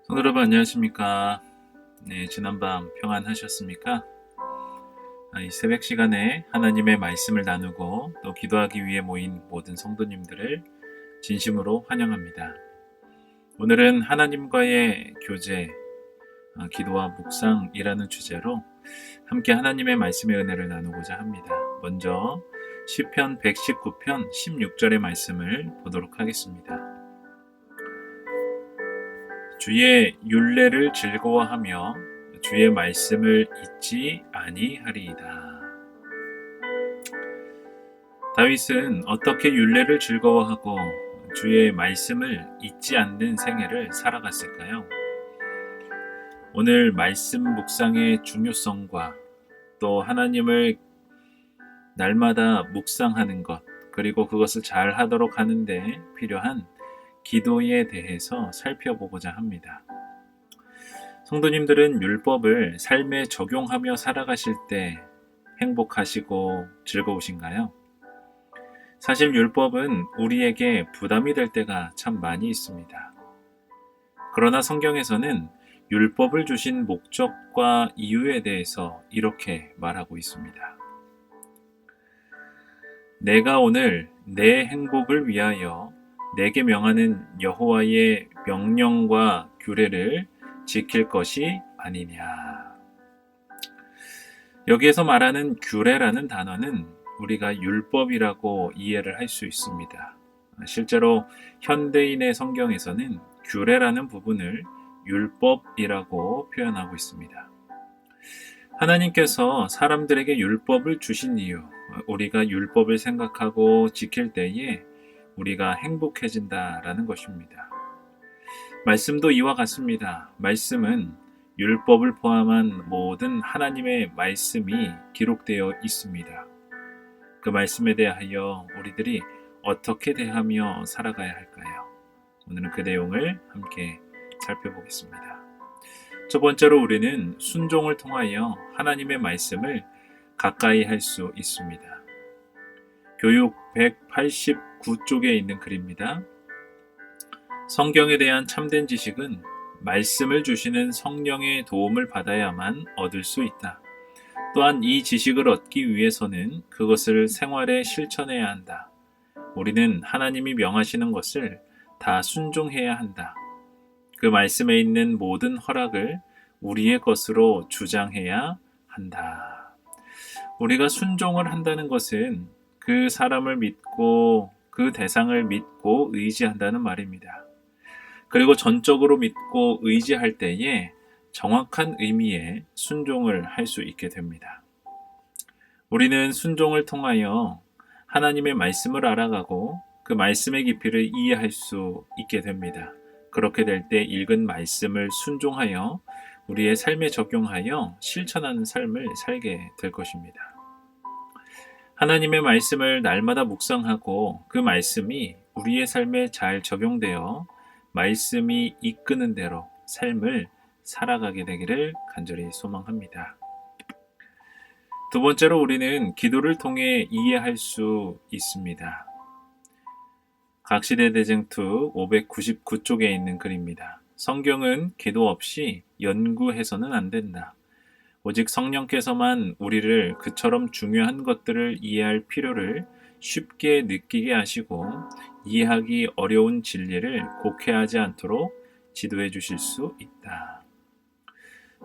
성도 여러분 안녕하십니까? 네, 지난밤 평안하셨습니까? 이 새벽 시간에 하나님의 말씀을 나누고 또 기도하기 위해 모인 모든 성도님들을 진심으로 환영합니다. 오늘은 하나님과의 교제, 기도와 묵상이라는 주제로 함께 하나님의 말씀의 은혜를 나누고자 합니다. 먼저 시편 119편 16절의 말씀을 보도록 하겠습니다. 주의 율례를 즐거워하며 주의 말씀을 잊지 아니하리이다. 다윗은 어떻게 율례를 즐거워하고 주의 말씀을 잊지 않는 생애를 살아갔을까요? 오늘 말씀 묵상의 중요성과 또 하나님을 날마다 묵상하는 것, 그리고 그것을 잘 하도록 하는데 필요한 기도에 대해서 살펴보고자 합니다. 성도님들은 율법을 삶에 적용하며 살아가실 때 행복하시고 즐거우신가요? 사실 율법은 우리에게 부담이 될 때가 참 많이 있습니다. 그러나 성경에서는 율법을 주신 목적과 이유에 대해서 이렇게 말하고 있습니다. 내가 오늘 내 행복을 위하여 내게 명하는 여호와의 명령과 규례를 지킬 것이 아니냐. 여기에서 말하는 규례라는 단어는 우리가 율법이라고 이해를 할 수 있습니다. 실제로 현대인의 성경에서는 규례라는 부분을 율법이라고 표현하고 있습니다. 하나님께서 사람들에게 율법을 주신 이유, 우리가 율법을 생각하고 지킬 때에 우리가 행복해진다라는 것입니다. 말씀도 이와 같습니다. 말씀은 율법을 포함한 모든 하나님의 말씀이 기록되어 있습니다. 그 말씀에 대하여 우리들이 어떻게 대하며 살아가야 할까요? 오늘은 그 내용을 함께 살펴보겠습니다. 첫 번째로 우리는 순종을 통하여 하나님의 말씀을 가까이 할 수 있습니다. 교육 189쪽에 있는 글입니다. 성경에 대한 참된 지식은 말씀을 주시는 성령의 도움을 받아야만 얻을 수 있다. 또한 이 지식을 얻기 위해서는 그것을 생활에 실천해야 한다. 우리는 하나님이 명하시는 것을 다 순종해야 한다. 그 말씀에 있는 모든 허락을 우리의 것으로 주장해야 한다. 우리가 순종을 한다는 것은 그 사람을 믿고 그 대상을 믿고 의지한다는 말입니다. 그리고 전적으로 믿고 의지할 때에 정확한 의미의 순종을 할 수 있게 됩니다. 우리는 순종을 통하여 하나님의 말씀을 알아가고 그 말씀의 깊이를 이해할 수 있게 됩니다. 그렇게 될 때 읽은 말씀을 순종하여 우리의 삶에 적용하여 실천하는 삶을 살게 될 것입니다. 하나님의 말씀을 날마다 묵상하고 그 말씀이 우리의 삶에 잘 적용되어 말씀이 이끄는 대로 삶을 살아가게 되기를 간절히 소망합니다. 두 번째로 우리는 기도를 통해 이해할 수 있습니다. 각시대대쟁투 599쪽에 있는 글입니다. 성경은 기도 없이 연구해서는 안 된다. 오직 성령께서만 우리를 그처럼 중요한 것들을 이해할 필요를 쉽게 느끼게 하시고 이해하기 어려운 진리를 곡해하지 않도록 지도해 주실 수 있다.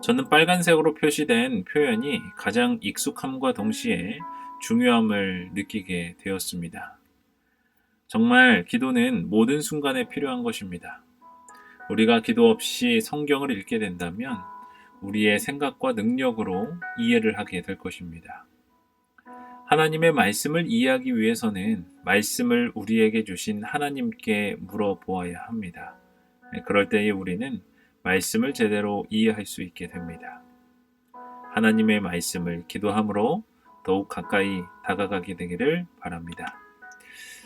저는 빨간색으로 표시된 표현이 가장 익숙함과 동시에 중요함을 느끼게 되었습니다. 정말 기도는 모든 순간에 필요한 것입니다. 우리가 기도 없이 성경을 읽게 된다면 우리의 생각과 능력으로 이해를 하게 될 것입니다. 하나님의 말씀을 이해하기 위해서는 말씀을 우리에게 주신 하나님께 물어보아야 합니다. 그럴 때에 우리는 말씀을 제대로 이해할 수 있게 됩니다. 하나님의 말씀을 기도함으로 더욱 가까이 다가가게 되기를 바랍니다.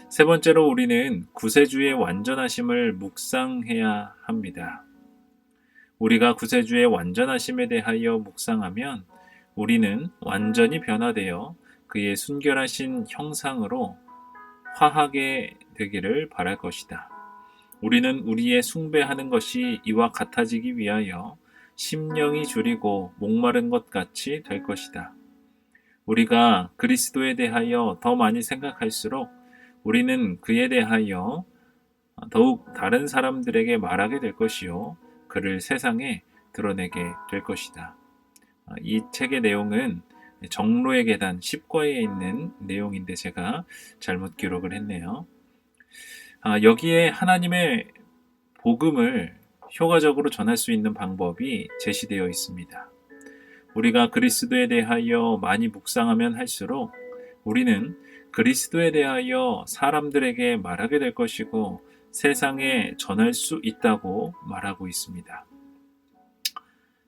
세 번째로 우리는 구세주의 완전하심을 묵상해야 합니다. 우리가 구세주의 완전하심에 대하여 묵상하면 우리는 완전히 변화되어 그의 순결하신 형상으로 화하게 되기를 바랄 것이다. 우리는 우리의 숭배하는 것이 이와 같아지기 위하여 심령이 줄이고 목마른 것 같이 될 것이다. 우리가 그리스도에 대하여 더 많이 생각할수록 우리는 그에 대하여 더욱 다른 사람들에게 말하게 될 것이요, 그를 세상에 드러내게 될 것이다. 이 책의 내용은 정로의 계단 10과에 있는 내용인데 제가 잘못 기록을 했네요. 여기에 하나님의 복음을 효과적으로 전할 수 있는 방법이 제시되어 있습니다. 우리가 그리스도에 대하여 많이 묵상하면 할수록 우리는 그리스도에 대하여 사람들에게 말하게 될 것이고 세상에 전할 수 있다고 말하고 있습니다.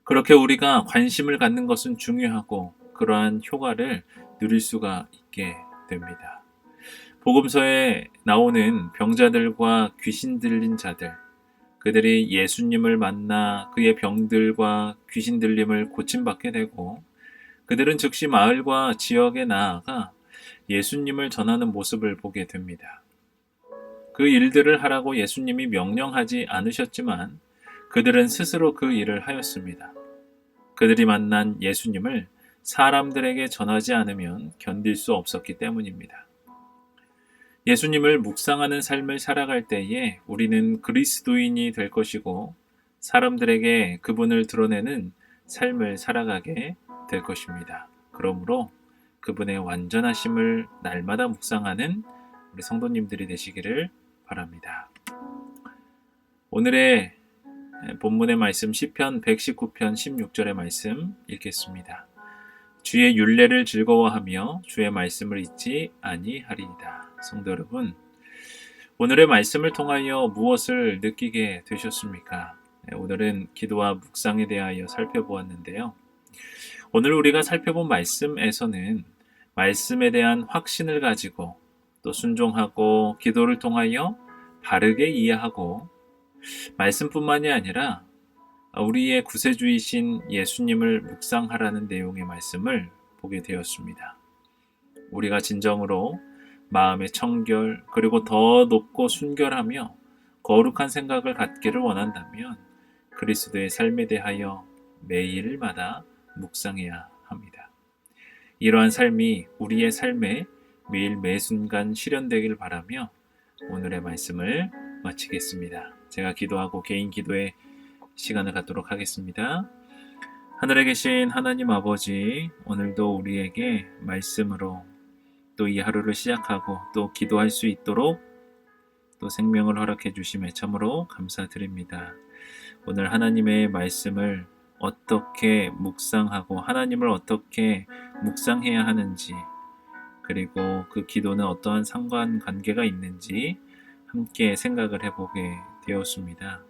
그렇게 우리가 관심을 갖는 것은 중요하고 그러한 효과를 누릴 수가 있게 됩니다. 복음서에 나오는 병자들과 귀신 들린 자들, 그들이 예수님을 만나 그의 병들과 귀신 들림을 고침받게 되고 그들은 즉시 마을과 지역에 나아가 예수님을 전하는 모습을 보게 됩니다. 그 일들을 하라고 예수님이 명령하지 않으셨지만 그들은 스스로 그 일을 하였습니다. 그들이 만난 예수님을 사람들에게 전하지 않으면 견딜 수 없었기 때문입니다. 예수님을 묵상하는 삶을 살아갈 때에 우리는 그리스도인이 될 것이고 사람들에게 그분을 드러내는 삶을 살아가게 될 것입니다. 그러므로 그분의 완전하심을 날마다 묵상하는 우리 성도님들이 되시기를 바랍니다. 오늘의 본문의 말씀 시편 119편 16절의 말씀 읽겠습니다. 주의 율례를 즐거워하며 주의 말씀을 잊지 아니하리이다. 성도 여러분, 오늘의 말씀을 통하여 무엇을 느끼게 되셨습니까? 오늘은 기도와 묵상에 대하여 살펴보았는데요. 오늘 우리가 살펴본 말씀에서는 말씀에 대한 확신을 가지고 또 순종하고 기도를 통하여 바르게 이해하고 말씀뿐만이 아니라 우리의 구세주이신 예수님을 묵상하라는 내용의 말씀을 보게 되었습니다. 우리가 진정으로 마음의 청결 그리고 더 높고 순결하며 거룩한 생각을 갖기를 원한다면 그리스도의 삶에 대하여 매일마다 묵상해야 합니다. 이러한 삶이 우리의 삶에 매일 매순간 실현되길 바라며 오늘의 말씀을 마치겠습니다. 제가 기도하고 개인 기도의 시간을 갖도록 하겠습니다. 하늘에 계신 하나님 아버지, 오늘도 우리에게 말씀으로 또 이 하루를 시작하고 또 기도할 수 있도록 또 생명을 허락해 주심에 참으로 감사드립니다. 오늘 하나님의 말씀을 어떻게 묵상하고 하나님을 어떻게 묵상해야 하는지, 그리고 그 기도는 어떠한 상관관계가 있는지 함께 생각을 해보게 되었습니다.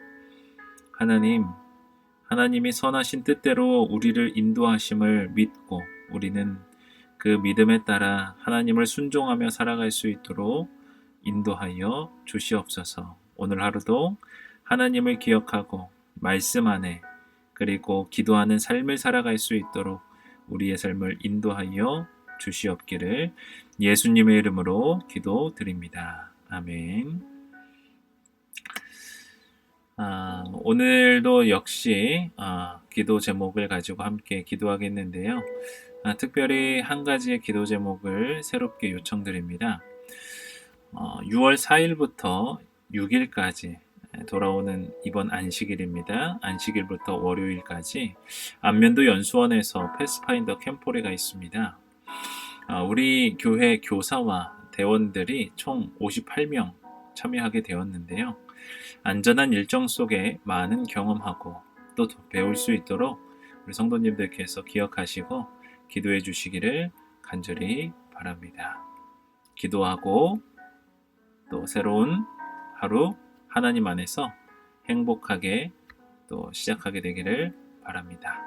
하나님이 선하신 뜻대로 우리를 인도하심을 믿고 우리는 그 믿음에 따라 하나님을 순종하며 살아갈 수 있도록 인도하여 주시옵소서. 오늘 하루도 하나님을 기억하고 말씀 안에 그리고 기도하는 삶을 살아갈 수 있도록 우리의 삶을 인도하여 주시옵기를 예수님의 이름으로 기도드립니다. 아멘. 오늘도 역시 기도 제목을 가지고 함께 기도하겠는데요. 특별히 한 가지의 기도 제목을 새롭게 요청드립니다. 6월 4일부터 6일까지 돌아오는 이번 안식일입니다. 안식일부터 월요일까지 안면도 연수원에서 패스파인더 캠포리가 있습니다. 우리 교회 교사와 대원들이 총 58명 참여하게 되었는데요. 안전한 일정 속에 많은 경험하고 또 배울 수 있도록 우리 성도님들께서 기억하시고 기도해 주시기를 간절히 바랍니다. 기도하고 또 새로운 하루 하나님 안에서 행복하게 또 시작하게 되기를 바랍니다.